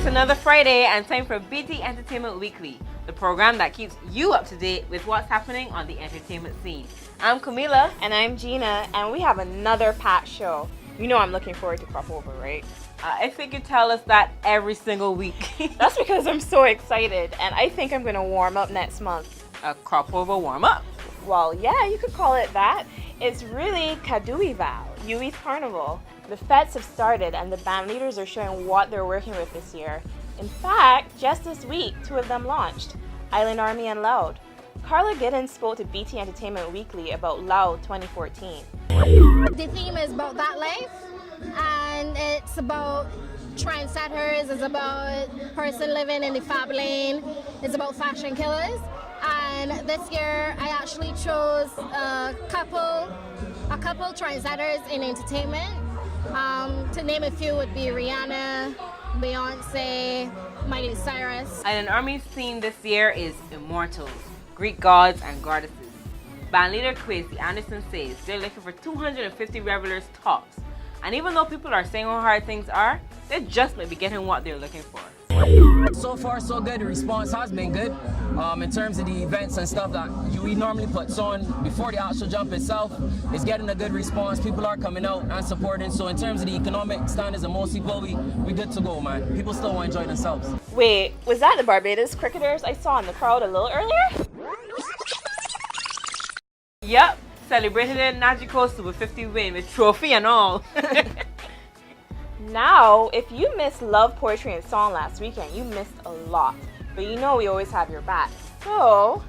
It's another Friday and time for BT Entertainment Weekly, the program that keeps you up to date with what's happening on the entertainment scene. I'm Camila. And I'm Gina, and we have another packed show. You know I'm looking forward to Crop Over, right? I think you tell us that every single week. That's because I'm so excited, and I think I'm going to warm up next month. A Crop Over warm-up? Well, yeah, you could call it that. It's really Kaduival, Yui's Carnival. The fets have started, and the band leaders are showing what they're working with this year. In fact, just this week, two of them launched, Island Army and Loud. Carla Giddens spoke to BT Entertainment Weekly about Loud 2014. The theme is about that life, and it's about trendsetters, it's about person living in the fab lane, it's about fashion killers. And this year I actually chose a couple trendsetters in entertainment. To name a few would be Rihanna, Beyonce, Miley Cyrus. Island Army's theme this year is Immortals, Greek gods and goddesses. Bandleader Kwesi Anderson says they're looking for 250 revelers tops. And even though people are saying how hard things are, they just might be getting what they're looking for. So far so good, the response has been good. In terms of the events and stuff that we normally puts on before the actual jump itself, it's getting a good response. People are coming out and supporting. So in terms of the economic standards of most people, we good to go, man. People still want to enjoy themselves. Wait, was that the Barbados cricketers I saw in the crowd a little earlier? Yep, celebrated their Najiko Super 50 win with trophy and all. Now, if you missed Love, Poetry, and Song last weekend, you missed a lot. But you know we always have your back. So...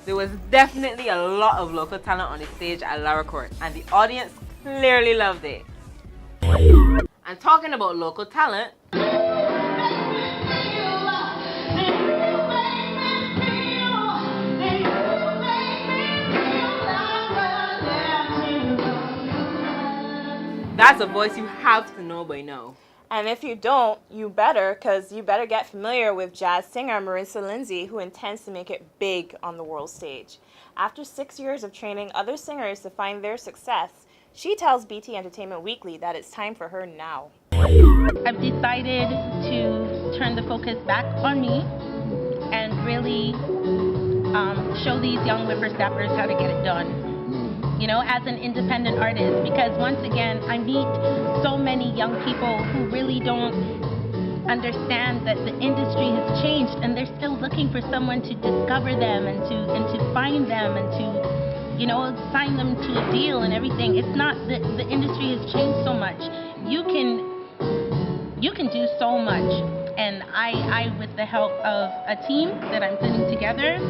There was definitely a lot of local talent on the stage at Lara Court, and the audience clearly loved it. And talking about local talent, that's a voice you have to know by now. And if you don't, you better, because you better get familiar with jazz singer Marissa Lindsay, who intends to make it big on the world stage. After 6 years of training other singers to find their success, she tells BT Entertainment Weekly that it's time for her now. I've decided to turn the focus back on me and really show these young whippersnappers how to get it done. You know, as an independent artist, because once again, I meet so many young people who really don't understand that the industry has changed, and they're still looking for someone to discover them and to find them and to, you know, sign them to a deal and everything. It's not that the industry has changed so much. You can do so much, and I with the help of a team that I'm putting together,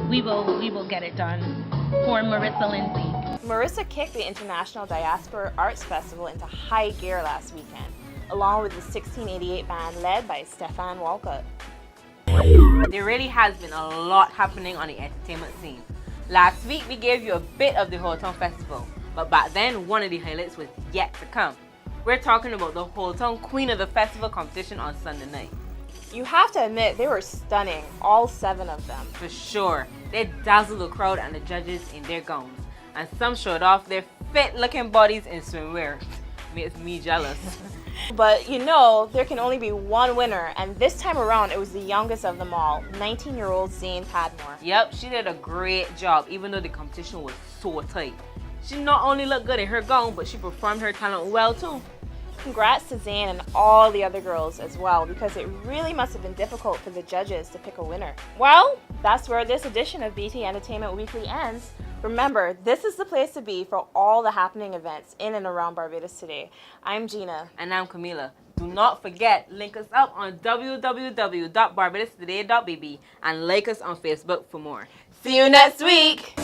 we will get it done for Marissa Lindsay. Marissa kicked the International Diaspora Arts Festival into high gear last weekend, along with the 1688 band led by Stefan Walcott. There really has been a lot happening on the entertainment scene. Last week we gave you a bit of the Holetown Festival, but back then one of the highlights was yet to come. We're talking about the Holetown Queen of the festival competition on Sunday night. You have to admit, they were stunning, all 7 of them. For sure, they dazzled the crowd and the judges in their gowns, and some showed off their fit-looking bodies in swimwear. Makes me jealous. But you know, there can only be one winner, and this time around it was the youngest of them all, 19-year-old Zane Padmore. Yep, she did a great job even though the competition was so tight. She not only looked good in her gown, but she performed her talent well too. Congrats to Zane and all the other girls as well, because it really must have been difficult for the judges to pick a winner. Well, that's where this edition of BT Entertainment Weekly ends. Remember, this is the place to be for all the happening events in and around Barbados today. I'm Gina. And I'm Camila. Do not forget, link us up on www.barbadostoday.bb and like us on Facebook for more. See you next week!